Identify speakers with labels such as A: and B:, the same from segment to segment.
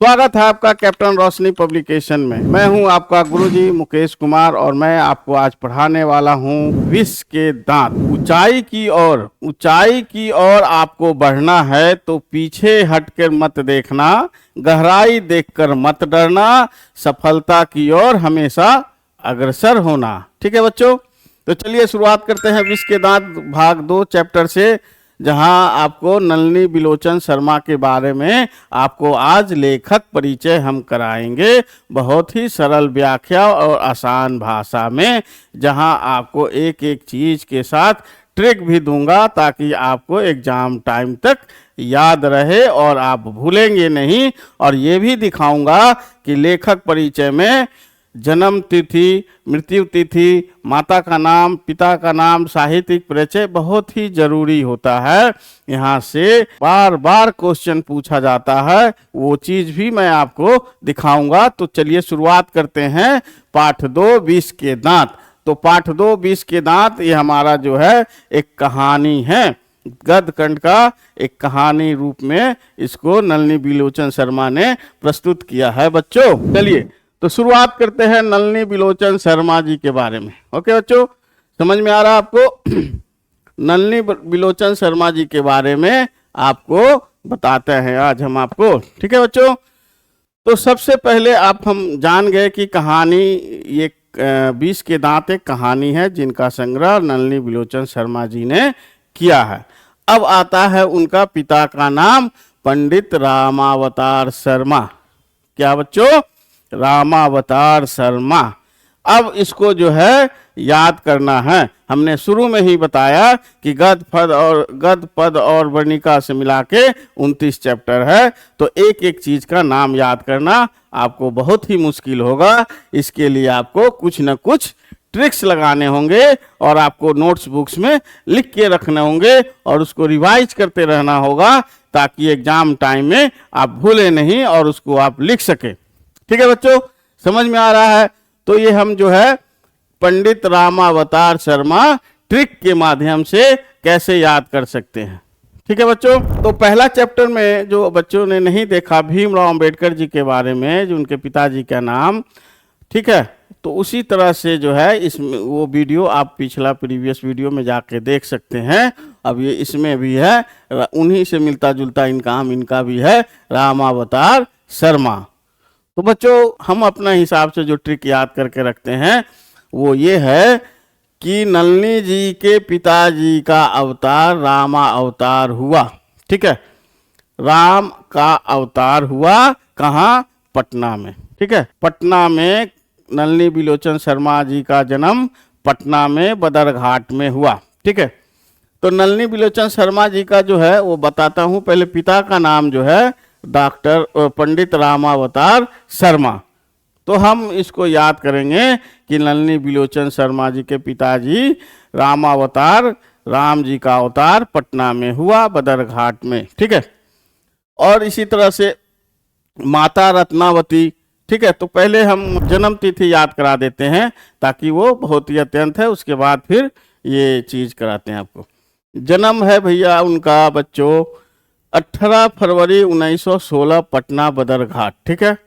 A: स्वागत है आपका कैप्टन रोशनी पब्लिकेशन में। मैं हूं आपका गुरुजी मुकेश कुमार और मैं आपको आज पढ़ाने वाला हूं विष के दांत। ऊंचाई की ओर आपको बढ़ना है तो पीछे हटकर मत देखना, गहराई देखकर मत डरना, सफलता की ओर हमेशा अग्रसर होना। ठीक है बच्चों, तो चलिए शुरुआत करते हैं विष के दांत भाग 2 चैप्टर से, जहां आपको नलिनी बिलोचन शर्मा के बारे में आपको आज लेखक परिचय हम कराएंगे, बहुत ही सरल व्याख्या और आसान भाषा में, जहां आपको एक एक चीज के साथ ट्रिक भी दूंगा ताकि आपको एग्जाम टाइम तक याद रहे और आप भूलेंगे नहीं। और ये भी दिखाऊंगा कि लेखक परिचय में जन्म तिथि, मृत्यु तिथि, माता का नाम, पिता का नाम, साहित्यिक परिचय बहुत ही जरूरी होता है। यहाँ से बार बार क्वेश्चन पूछा जाता है, वो चीज भी मैं आपको दिखाऊंगा। तो चलिए शुरुआत करते हैं पाठ 2 विष के दांत। तो पाठ 2 विष के दांत ये हमारा जो है एक कहानी है, गद्य कंठ का एक कहानी रूप में इसको नलिनी बिलोचन शर्मा ने प्रस्तुत किया है। बच्चों चलिए तो शुरुआत करते हैं नलिनी बिलोचन शर्मा जी के बारे में। ओके बच्चों, समझ में आ रहा आपको? नलिनी बिलोचन शर्मा जी के बारे में आपको बताते हैं आज हम आपको। ठीक है बच्चों, तो सबसे पहले हम जान गए कि कहानी ये विष के दांत एक कहानी है जिनका संग्रह नलिनी बिलोचन शर्मा जी ने किया है। अब आता है उनका पिता का नाम पंडित रामावतार शर्मा। क्या बच्चों? रामावतार शर्मा। अब इसको जो है याद करना है। हमने शुरू में ही बताया कि गद्य पद और वर्णिका से मिला के 29 चैप्टर है, तो एक एक चीज का नाम याद करना आपको बहुत ही मुश्किल होगा। इसके लिए आपको कुछ न कुछ ट्रिक्स लगाने होंगे और आपको नोट्स बुक्स में लिख के रखने होंगे और उसको रिवाइज करते रहना होगा ताकि एग्जाम टाइम में आप भूले नहीं और उसको आप लिख सके। ठीक है बच्चों, समझ में आ रहा है? तो ये हम जो है पंडित रामावतार शर्मा ट्रिक के माध्यम से कैसे याद कर सकते हैं। ठीक है बच्चों, तो पहला चैप्टर में जो बच्चों ने नहीं देखा भीमराव अंबेडकर जी के बारे में, जो उनके पिताजी का नाम, ठीक है, तो उसी तरह से जो है इसमें वो वीडियो आप पिछला प्रीवियस वीडियो में जाके देख सकते हैं। अब ये इसमें भी है, उन्हीं से मिलता जुलता इनका भी है, रामावतार शर्मा। तो बच्चों हम अपना हिसाब से जो ट्रिक याद करके रखते हैं वो ये है कि नलिनी जी के पिताजी का अवतार रामा अवतार हुआ। ठीक है, राम का अवतार हुआ कहाँ? पटना में। ठीक है, पटना में नलिनी बिलोचन शर्मा जी का जन्म पटना में बदरघाट में हुआ। ठीक है, तो नलिनी बिलोचन शर्मा जी का जो है वो बताता हूँ। पहले पिता का नाम जो है डॉक्टर पंडित रामावतार शर्मा। तो हम इसको याद करेंगे कि नलिनी बिलोचन शर्मा जी के पिताजी रामावतार, राम जी का अवतार पटना में हुआ बदरघाट में। ठीक है, और इसी तरह से माता रत्नावती। ठीक है, तो पहले हम जन्म तिथि याद करा देते हैं ताकि वो बहुत ही अत्यंत है, उसके बाद फिर ये चीज कराते हैं आपको। जन्म है भैया उनका बच्चों 18 फरवरी 1916 पटना बदरघाट। ठीक है,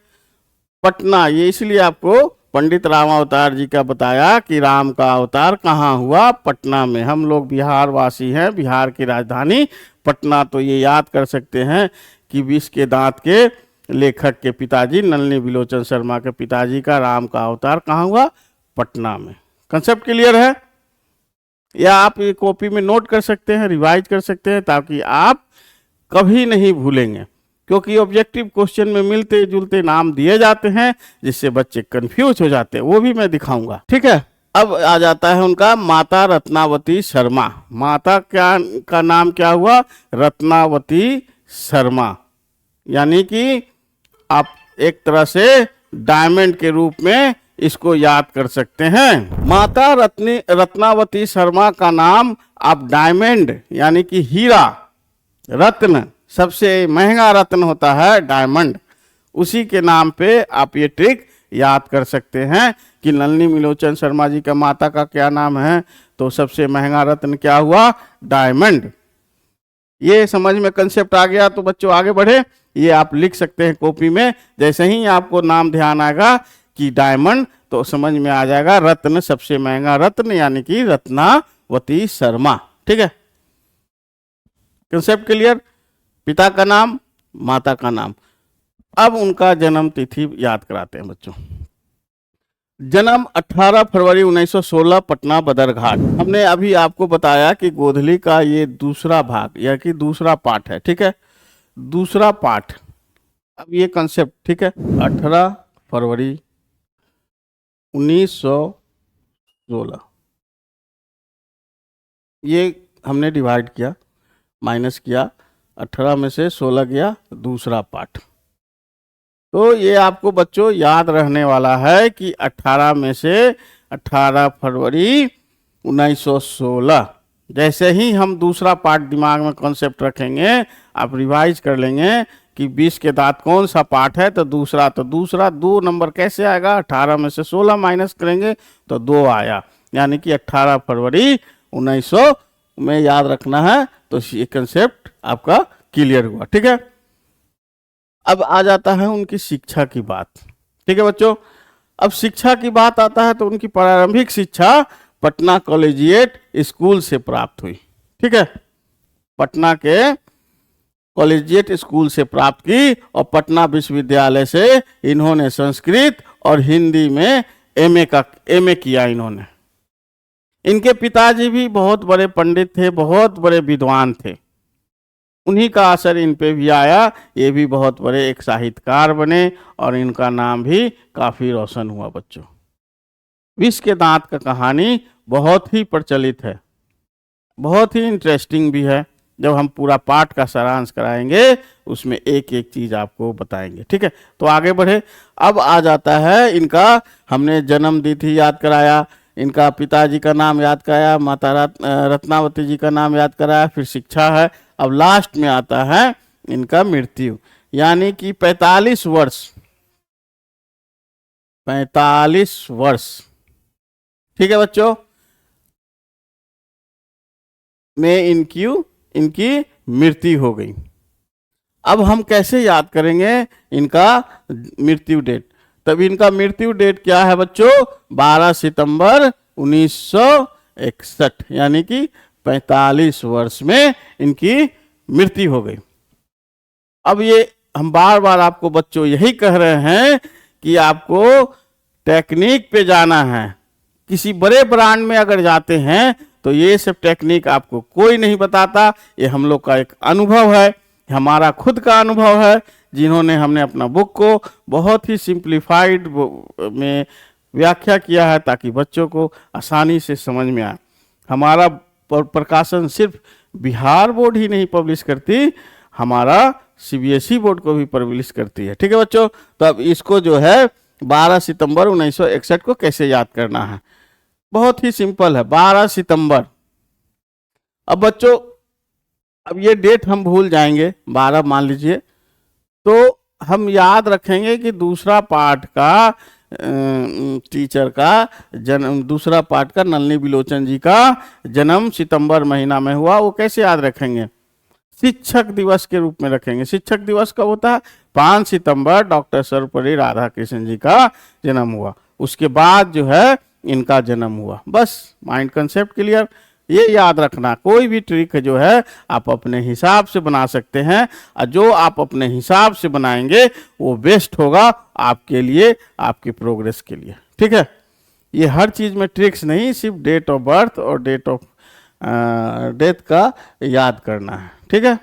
A: पटना ये इसलिए आपको पंडित रामावतार जी का बताया कि राम का अवतार कहाँ हुआ? पटना में। हम लोग बिहार वासी हैं, बिहार की राजधानी पटना, तो ये याद कर सकते हैं कि विष के दांत के लेखक के पिताजी नलिनी बिलोचन शर्मा के पिताजी का राम का अवतार कहाँ हुआ? पटना में। कंसेप्ट क्लियर है? या आप ये कॉपी में नोट कर सकते हैं, रिवाइज कर सकते हैं ताकि आप कभी नहीं भूलेंगे, क्योंकि ऑब्जेक्टिव क्वेश्चन में मिलते जुलते नाम दिए जाते हैं जिससे बच्चे कंफ्यूज हो जाते हैं, वो भी मैं दिखाऊंगा। ठीक है, अब आ जाता है उनका माता रत्नावती शर्मा। माता का नाम क्या हुआ? रत्नावती शर्मा, यानी कि आप एक तरह से डायमंड के रूप में इसको याद कर सकते हैं। माता रत्नावती शर्मा का नाम आप डायमंड यानी कि हीरा, रत्न, सबसे महंगा रत्न होता है डायमंड, उसी के नाम पे आप ये ट्रिक याद कर सकते हैं कि नलिनी बिलोचन शर्मा जी का माता का क्या नाम है? तो सबसे महंगा रत्न क्या हुआ? डायमंड। ये समझ में कंसेप्ट आ गया तो बच्चों आगे बढ़े। ये आप लिख सकते हैं कॉपी में। जैसे ही आपको नाम ध्यान आएगा कि डायमंड, तो समझ में आ जाएगा रत्न, सबसे महंगा रत्न, यानी कि रत्नावती शर्मा। ठीक है, कंसेप्ट क्लियर। पिता का नाम, माता का नाम। अब उनका जन्म तिथि याद कराते हैं बच्चों। जन्म 18 फरवरी 1916, पटना बदरघाट। हमने अभी आपको बताया कि गोधली का ये दूसरा भाग या कि दूसरा पार्ट है। ठीक है, दूसरा पार्ट। अब ये कंसेप्ट, ठीक है, 18 फरवरी 1916 ये हमने डिवाइड किया, माइनस किया, 18 में से 16 गया, दूसरा पार्ट। तो ये आपको बच्चों याद रहने वाला है कि 18 में से 18 फरवरी 1916। जैसे ही हम दूसरा पार्ट दिमाग में कॉन्सेप्ट रखेंगे, आप रिवाइज कर लेंगे कि 20 के दांत कौन सा पार्ट है, तो दूसरा 2 नंबर कैसे आएगा, 18 में से 16 माइनस करेंगे तो 2 आया, यानी कि 18 फरवरी 1900 में याद रखना है। तो ये कंसेप्ट आपका क्लियर हुआ। ठीक है, अब आ जाता है उनकी शिक्षा की बात। ठीक है बच्चों, अब शिक्षा की बात आता है तो उनकी प्रारंभिक शिक्षा पटना कॉलेजिएट स्कूल से प्राप्त हुई। ठीक है, पटना के कॉलेजिएट स्कूल से प्राप्त की और पटना विश्वविद्यालय से इन्होंने संस्कृत और हिंदी में एमए किया इन्होंने। इनके पिताजी भी बहुत बड़े पंडित थे, बहुत बड़े विद्वान थे, उन्हीं का असर इन पे भी आया। ये भी बहुत बड़े एक साहित्यकार बने और इनका नाम भी काफी रोशन हुआ बच्चों। 20 के दांत का कहानी बहुत ही प्रचलित है, बहुत ही इंटरेस्टिंग भी है। जब हम पूरा पाठ का सारांश कराएंगे उसमें एक एक चीज आपको बताएंगे। ठीक है, तो आगे बढ़े। अब आ जाता है इनका, हमने जन्म तिथि याद कराया, इनका पिताजी का नाम याद कराया, माता रत्नावती जी का नाम याद कराया, फिर शिक्षा है। अब लास्ट में आता है इनका मृत्यु, यानी कि 45 वर्ष। ठीक है बच्चों, में इनकी मृत्यु हो गई। अब हम कैसे याद करेंगे इनका मृत्यु डेट? तब इनका मृत्यु डेट क्या है बच्चों? 12 सितंबर 1961, यानी कि 45 वर्ष में इनकी मृत्यु हो गई। अब ये हम बार बार आपको बच्चों यही कह रहे हैं कि आपको टेक्निक पे जाना है। किसी बड़े ब्रांड में अगर जाते हैं तो ये सब टेक्निक आपको कोई नहीं बताता। ये हम लोग का एक अनुभव है, हमारा खुद का अनुभव है, जिन्होंने हमने अपना बुक को बहुत ही सिंप्लीफाइड में व्याख्या किया है ताकि बच्चों को आसानी से समझ में आए। हमारा प्रकाशन सिर्फ बिहार बोर्ड ही नहीं पब्लिश करती, हमारा सीबीएसई बोर्ड को भी पब्लिश करती है। ठीक है बच्चों, तो अब इसको जो है 12 सितंबर 1961 को कैसे याद करना है? बहुत ही सिंपल है, 12 सितंबर। अब बच्चों अब ये डेट हम भूल जाएंगे, 12 मान लीजिए, तो हम याद रखेंगे कि दूसरा पार्ट का टीचर का जन्म, दूसरा पार्ट का नलिनी बिलोचन जी का जन्म सितंबर महीना में हुआ। वो कैसे याद रखेंगे? शिक्षक दिवस के रूप में रखेंगे। शिक्षक दिवस कब होता है? 5 सितंबर डॉक्टर सर्वपल्ली राधाकृष्णन जी का जन्म हुआ, उसके बाद जो है इनका जन्म हुआ। बस माइंड कंसेप्ट क्लियर। ये याद रखना, कोई भी ट्रिक जो है आप अपने हिसाब से बना सकते हैं, और जो आप अपने हिसाब से बनाएंगे वो बेस्ट होगा आपके लिए, आपकी प्रोग्रेस के लिए। ठीक है, ये हर चीज में ट्रिक्स नहीं, सिर्फ डेट ऑफ बर्थ और डेट ऑफ डेथ का याद करना है। ठीक है,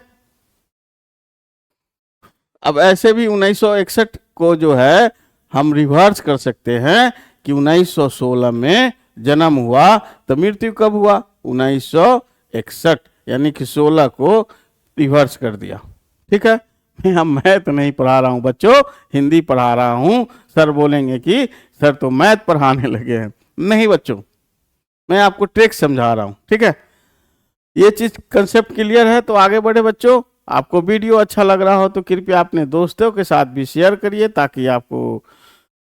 A: अब ऐसे भी 1961 को जो है हम रिवर्स कर सकते हैं कि 1916 में जन्म हुआ तो मृत्यु कब हुआ? 1961, यानी कि 16 को रिवर्स कर दिया। ठीक है, मैं हम मैथ नहीं पढ़ा रहा हूं बच्चों, हिंदी पढ़ा रहा हूं। सर बोलेंगे कि सर तो मैथ पढ़ाने लगे हैं। नहीं बच्चों, मैं आपको ट्रिक समझा रहा हूं। ठीक है, ये चीज कंसेप्ट क्लियर है तो आगे बढ़े बच्चों। आपको वीडियो अच्छा लग रहा हो तो कृपया अपने दोस्तों के साथ भी शेयर करिए, ताकि आपको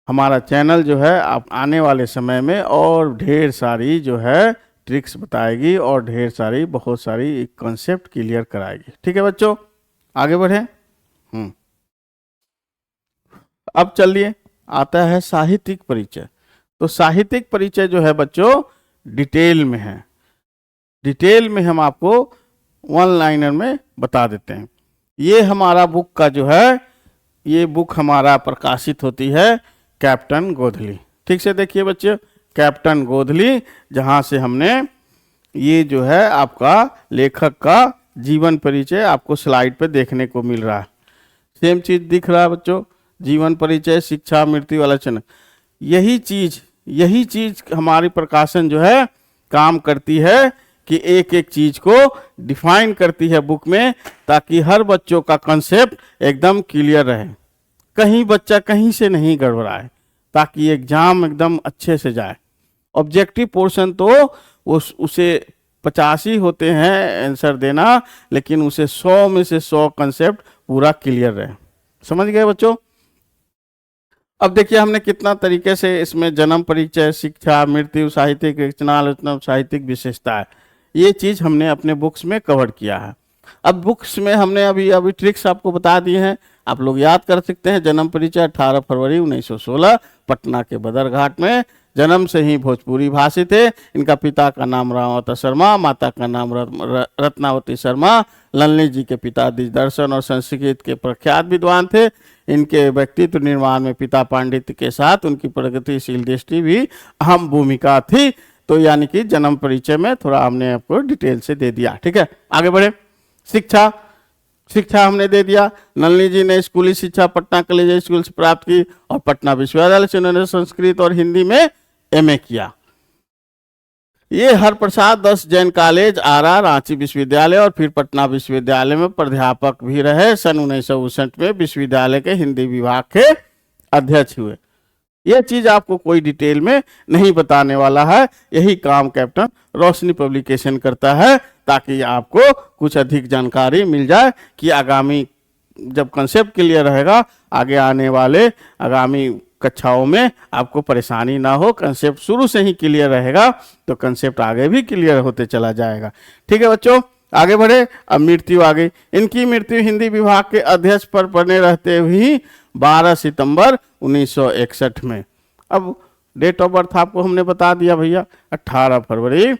A: हमारा चैनल जो है आप आने वाले समय में और ढेर सारी जो है ट्रिक्स बताएगी और ढेर सारी बहुत सारी कॉन्सेप्ट क्लियर कराएगी। ठीक है बच्चों, आगे बढ़े। अब चलिए आता है साहित्यिक परिचय। तो साहित्यिक परिचय जो है बच्चों डिटेल में है, डिटेल में हम आपको वन लाइनर में बता देते हैं। ये हमारा बुक का जो है, ये बुक हमारा प्रकाशित होती है कैप्टन गोधली। ठीक से देखिए बच्चे, कैप्टन गोधली, जहाँ से हमने ये जो है आपका लेखक का जीवन परिचय आपको स्लाइड पे देखने को मिल रहा है। सेम चीज दिख रहा है बच्चों, जीवन परिचय, शिक्षा, मृत्यु, आलोचना। यही चीज हमारी प्रकाशन जो है काम करती है कि एक एक चीज को डिफाइन करती है बुक में, ताकि हर बच्चों का कंसेप्ट एकदम क्लियर रहे, कहीं बच्चा कहीं से नहीं गड़बड़ाए, ताकि एग्जाम एकदम अच्छे से जाए। ऑब्जेक्टिव पोर्शन तो उसे 85 होते हैं आंसर देना, लेकिन उसे 100 में से 100 कंसेप्ट पूरा क्लियर रहे। समझ गए बच्चों? अब देखिए हमने कितना तरीके से इसमें जन्म परिचय, शिक्षा, मृत्यु, साहित्यिक रचना, आलोचना, साहित्यिक विशेषता है, ये चीज हमने अपने बुक्स में कवर किया है। अब बुक्स में हमने अभी ट्रिक्स आपको बता दिए हैं, आप लोग याद कर सकते हैं। जन्म परिचय 18 फरवरी 1916 पटना के बदरघाट में, जन्म से ही भोजपुरी भाषी थे। इनका पिता का नाम रामावती शर्मा, माता का नाम रत्नावती शर्मा। लल्ली जी के पिता दर्शन और संस्कृत के प्रख्यात विद्वान थे। इनके व्यक्तित्व निर्माण में पिता पांडित्य के साथ उनकी प्रगतिशील दृष्टि भी अहम भूमिका थी। तो यानी कि जन्म परिचय में थोड़ा हमने आपको डिटेल से दे दिया। ठीक है, आगे बढ़े। शिक्षा हमने दे दिया। नलिनी जी ने स्कूली शिक्षा पटना कॉलेज स्कूल से प्राप्त की और पटना विश्वविद्यालय से उन्होंने संस्कृत और हिंदी में एमए किया। ये हरप्रसाद दास जैन कॉलेज, आरा, रांची विश्वविद्यालय और फिर पटना विश्वविद्यालय में प्राध्यापक भी रहे। सन 1959 में विश्वविद्यालय के हिंदी विभाग के अध्यक्ष हुए। यह चीज आपको कोई डिटेल में नहीं बताने वाला है, यही काम कैप्टन रोशनी पब्लिकेशन करता है, ताकि आपको कुछ अधिक जानकारी मिल जाए कि आगामी जब कंसेप्ट क्लियर रहेगा, आगे आने वाले आगामी कक्षाओं में आपको परेशानी ना हो। कंसेप्ट शुरू से ही क्लियर रहेगा तो कंसेप्ट आगे भी क्लियर होते चला जाएगा। ठीक है बच्चों, आगे बढ़े। अब मृत्यु आ गई। इनकी मृत्यु हिंदी विभाग के अध्यक्ष पर बने रहते हुए 12 सितंबर 1961 में। अब डेट ऑफ बर्थ आपको हमने बता दिया भैया, 18 फरवरी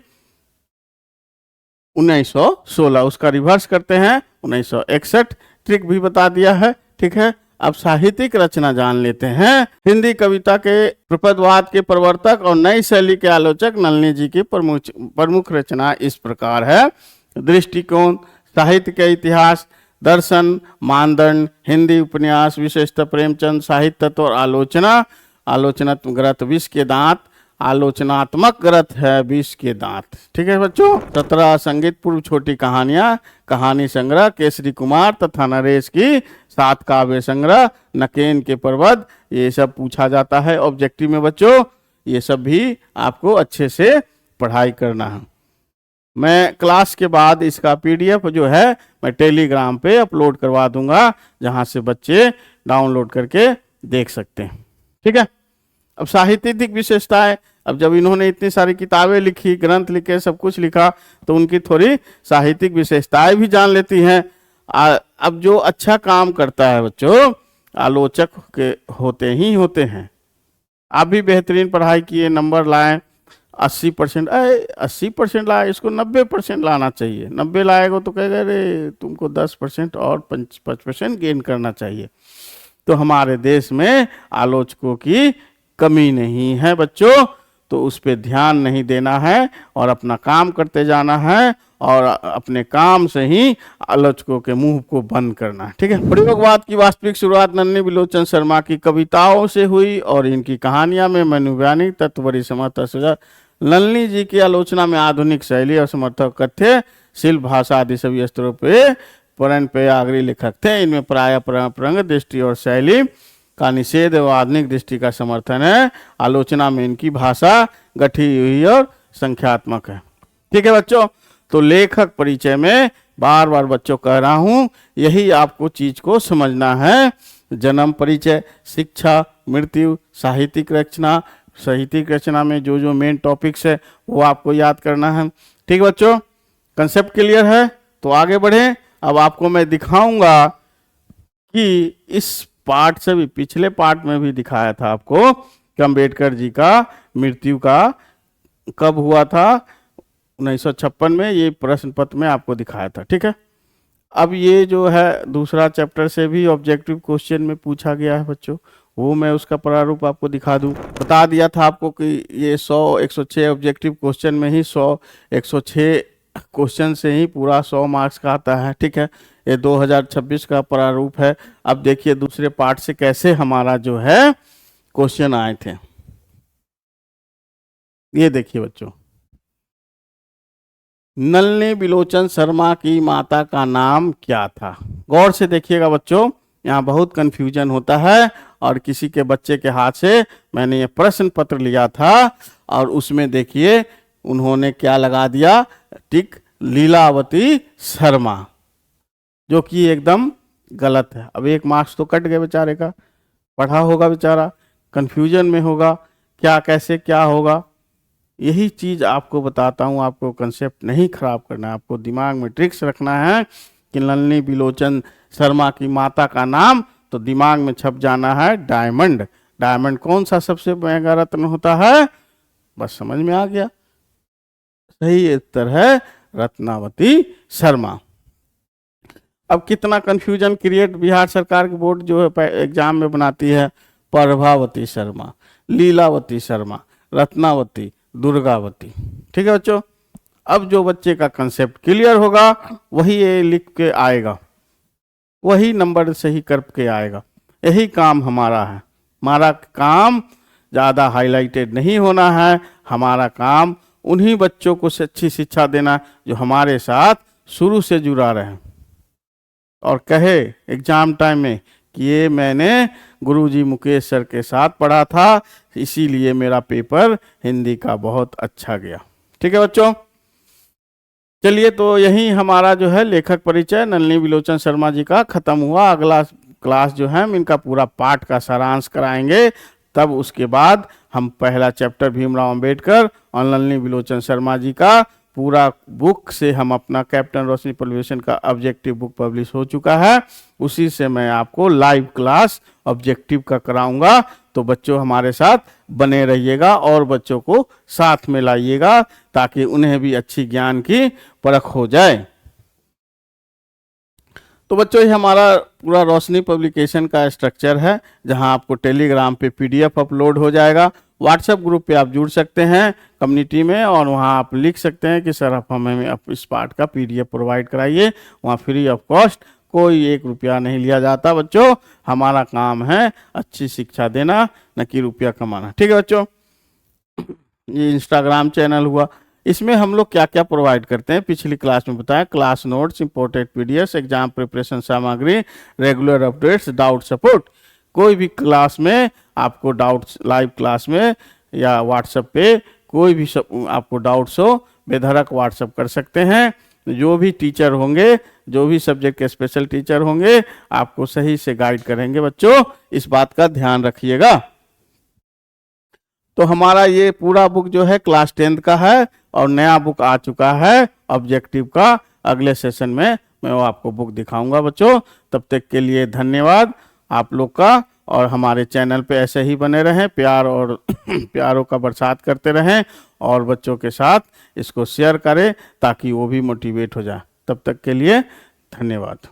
A: 1916। उसका रिवर्स करते हैं 1961। ट्रिक भी बता दिया है। ठीक है, अब साहित्यिक रचना जान लेते हैं। हिंदी कविता के प्रपदवाद के प्रवर्तक और नई शैली के आलोचक नलिनी जी की प्रमुख रचना इस प्रकार है। दृष्टिकोण, साहित्य के इतिहास, दर्शन, मानदंड, हिंदी उपन्यास, विशेषतः प्रेमचंद, साहित्य तत्व और आलोचना। आलोचनात्मक ग्रंथ 20 के दांत, आलोचनात्मक ग्रंथ है 20 के दांत। ठीक है बच्चों। 17 संगीत पूर्व छोटी कहानियां, कहानी संग्रह केसरी कुमार तथा नरेश की 7 काव्य संग्रह, नकेन के प्रबंध, ये सब पूछा जाता है ऑब्जेक्टिव में बच्चों। ये सब भी आपको अच्छे से पढ़ाई करना है। मैं क्लास के बाद इसका पीडीएफ जो है मैं टेलीग्राम पे अपलोड करवा दूंगा, जहां से बच्चे डाउनलोड करके देख सकते हैं। ठीक है। अब साहित्यिक विशेषताएं, अब जब इन्होंने इतनी सारी किताबें लिखी, ग्रंथ लिखे, सब कुछ लिखा, तो उनकी थोड़ी साहित्यिक विशेषताएं भी जान लेती हैं। अब जो अच्छा काम करता है बच्चों, आलोचक के होते ही होते हैं। आप भी बेहतरीन पढ़ाई किए, नंबर लाएं, 80% लाए, इसको 90% लाना चाहिए। 90 लाएगा तो कहेगा अरे तुमको 10% और 5% गेन करना चाहिए। तो हमारे देश में आलोचकों की कमी नहीं है बच्चों, तो उस पर ध्यान नहीं देना है और अपना काम करते जाना है और अपने काम से ही आलोचकों के मुंह को बंद करना है। ठीक है। प्रयोगवाद की वास्तविक शुरुआत नन्ही बिलोचन शर्मा की कविताओं से हुई और इनकी कहानियां में मनोवैज्ञानिक तत्व बड़ी समर्थता से। नलिनी जी की आलोचना में आधुनिक शैली और समर्थक कथ्य, शिल्प, भाषा आदि सभी स्तरों पे पुराण पे आगरी लेखक थे। इनमें प्राय परंपरागत दृष्टि और शैली का निषेध एवं आधुनिक दृष्टि का समर्थन है। आलोचना में इनकी भाषा गठी हुई और संख्यात्मक है। ठीक है बच्चों। तो लेखक परिचय में बार बार बच्चों कह रहा हूं, यही आपको चीज को समझना है। जन्म परिचय, शिक्षा, मृत्यु, साहित्यिक रचना, साहित्यिक रचना में जो जो मेन टॉपिक्स है वो आपको याद करना है। ठीक है बच्चों, कंसेप्ट क्लियर है? तो आगे बढ़े। अब आपको मैं दिखाऊंगा कि इस पार्ट से भी, पिछले पार्ट में भी दिखाया था आपको कि अम्बेडकर जी का मृत्यु का कब हुआ था, 1956 में, ये प्रश्न पत्र में आपको दिखाया था। ठीक है, अब ये जो है दूसरा चैप्टर से भी ऑब्जेक्टिव क्वेश्चन में पूछा गया है बच्चों, वो मैं उसका प्रारूप आपको दिखा दूं। बता दिया था आपको कि ये 106 ऑब्जेक्टिव क्वेश्चन में ही 106 क्वेश्चन से ही पूरा 100 मार्क्स का आता है। ठीक है, ये 2026 का प्रारूप है। अब देखिए दूसरे पार्ट से कैसे हमारा जो है क्वेश्चन आए थे। ये देखिए बच्चों, नलिनी बिलोचन शर्मा की माता का नाम क्या था? गौर से देखिएगा बच्चों, यहाँ बहुत कंफ्यूजन होता है और किसी के बच्चे के हाथ से मैंने ये प्रश्न पत्र लिया था और उसमें देखिए उन्होंने क्या लगा दिया, टिक, लीलावती शर्मा, जो कि एकदम गलत है। अब 1 मार्क्स तो कट गए बेचारे का, पढ़ा होगा बेचारा, कंफ्यूजन में होगा, क्या कैसे क्या होगा। यही चीज आपको बताता हूँ, आपको कंसेप्ट नहीं खराब करना है, आपको दिमाग में ट्रिक्स रखना है कि नलिनी बिलोचन शर्मा की माता का नाम, तो दिमाग में छप जाना है डायमंड। डायमंड कौन सा सबसे महंगा रत्न होता है? बस समझ में आ गया, सही उत्तर है रत्नावती शर्मा। अब कितना कंफ्यूजन क्रिएट बिहार सरकार की बोर्ड जो है एग्जाम में बनाती है, प्रभावती शर्मा, लीलावती शर्मा, रत्नावती, दुर्गावती। ठीक है बच्चों, अब जो बच्चे का कंसेप्ट क्लियर होगा वही ये लिख के आएगा, वही नंबर सही करके आएगा। यही काम हमारा है। हमारा काम ज़्यादा हाईलाइटेड नहीं होना है, हमारा काम उन्हीं बच्चों को अच्छी शिक्षा देना जो हमारे साथ शुरू से जुड़ा रहे और कहे एग्जाम टाइम में कि ये मैंने गुरुजी मुकेश सर के साथ पढ़ा था, इसीलिए मेरा पेपर हिंदी का बहुत अच्छा गया। ठीक है बच्चों, चलिए तो यही हमारा जो है लेखक परिचय नलिनी बिलोचन शर्मा जी का खत्म हुआ। अगला क्लास जो है हम इनका पूरा पाठ का सारांश कराएंगे, तब उसके बाद हम पहला चैप्टर भीमराव अंबेडकर और नलिनी बिलोचन शर्मा जी का पूरा बुक से हम अपना कैप्टन रोशनी पब्लिकेशन का ऑब्जेक्टिव बुक पब्लिश हो चुका है, उसी से मैं आपको लाइव क्लास ऑब्जेक्टिव का कराऊंगा। तो बच्चों हमारे साथ बने रहिएगा और बच्चों को साथ में लाइएगा ताकि उन्हें भी अच्छी ज्ञान की परख हो जाए। तो बच्चों ये हमारा पूरा रोशनी पब्लिकेशन का स्ट्रक्चर है, जहां आपको टेलीग्राम पे PDF अपलोड हो जाएगा, व्हाट्सएप ग्रुप पे आप जुड़ सकते हैं कम्युनिटी में और वहां आप लिख सकते हैं कि सर आप हमें इस पार्ट का PDF प्रोवाइड कराइए। वहां फ्री ऑफ कॉस्ट, कोई 1 रुपया नहीं लिया जाता बच्चों। हमारा काम है अच्छी शिक्षा देना, न कि रुपया कमाना। ठीक है बच्चों, ये इंस्टाग्राम चैनल हुआ, इसमें हम लोग क्या क्या प्रोवाइड करते हैं पिछली क्लास में बताया। Class notes, imported PDFs, exam preparation सामग्री, रेगुलर अपडेट्स, डाउट सपोर्ट। कोई भी क्लास में आपको डाउट्स, लाइव क्लास में या व्हाट्सएप पे कोई भी आपको डाउट्स हो बेधड़क व्हाट्सएप कर सकते हैं। जो भी टीचर होंगे, जो भी सब्जेक्ट के स्पेशल टीचर होंगे, आपको सही से गाइड करेंगे बच्चों, इस बात का ध्यान रखिएगा। तो हमारा ये पूरा बुक जो है क्लास 10th का है और नया बुक आ चुका है ऑब्जेक्टिव का। अगले सेशन में मैं वो आपको बुक दिखाऊंगा बच्चों। तब तक के लिए धन्यवाद आप लोग का, और हमारे चैनल पे ऐसे ही बने रहें, प्यार और प्यारों का बरसात करते रहें और बच्चों के साथ इसको शेयर करें ताकि वो भी मोटिवेट हो जाए। तब तक के लिए धन्यवाद।